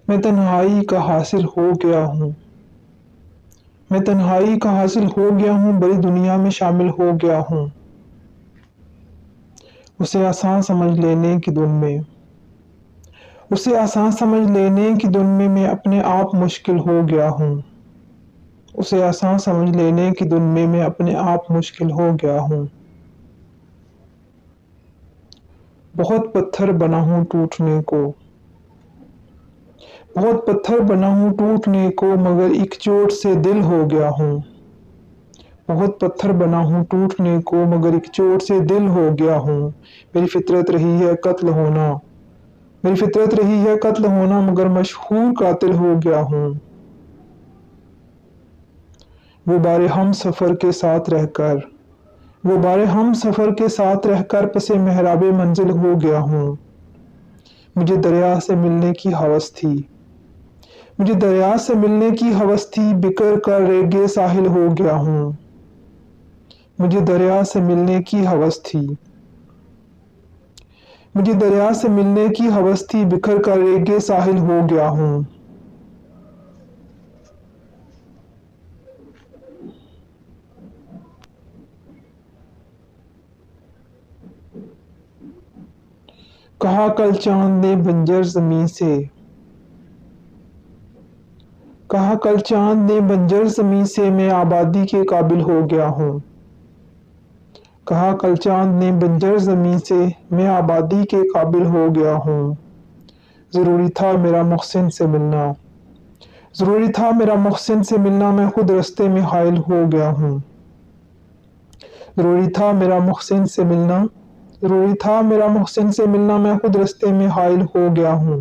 میں تنہائی کا حاصل ہو گیا ہوں، میں تنہائی کا حاصل ہو گیا ہوں، بڑی دنیا میں شامل ہو گیا ہوں، اسے آسان سمجھ لینے کی دھن میں، اسے آسان سمجھ لینے کی دھن میں اپنے آپ مشکل ہو گیا ہوں، اسے آسان سمجھ لینے کی دھن میں اپنے آپ مشکل ہو گیا ہوں۔ بہت پتھر بنا ہوں ٹوٹنے کو، بہت پتھر بنا ہوں ٹوٹنے کو، مگر ایک چوٹ سے دل ہو گیا ہوں، بہت پتھر بنا ہوں ٹوٹنے کو، مگر ایک چوٹ سے دل ہو گیا ہوں۔ میری فطرت رہی ہے قتل ہونا، میری فطرت رہی ہے قتل ہونا، مگر مشہور قاتل ہو گیا ہوں۔ وہ بارے ہم سفر کے ساتھ رہ کر، وہ بارے ہم سفر کے ساتھ رہ کر پس محراب منزل ہو گیا ہوں۔ مجھے دریا سے ملنے کی ہوس تھی، مجھے دریا سے ملنے کی ہوس تھی، بکھر کر ریگے ساحل ہو گیا ہوں۔ مجھے دریا سے ملنے کی ہوس تھی، مجھے دریا سے ملنے کی ہوس تھی، بکھر کر ریگے ساحل ہو گیا ہوں۔ کہا کل چاند نے بنجر زمیں سے، کہا کل چاند نے بنجر زمیں سے، میں آبادی کے قابل ہو گیا ہوں۔ کہا کل چاند نے بنجر زمیں سے، میں آبادی کے قابل ہو گیا ہوں۔ ضروری تھا میرا محسن سے ملنا، ضروری تھا میرا محسن سے ملنا، میں خود رستے میں حائل ہو گیا ہوں۔ ضروری تھا میرا محسن سے ملنا، ضروری تھا میرا محسن سے ملنا، میں خود رستے میں حائل ہو گیا ہوں۔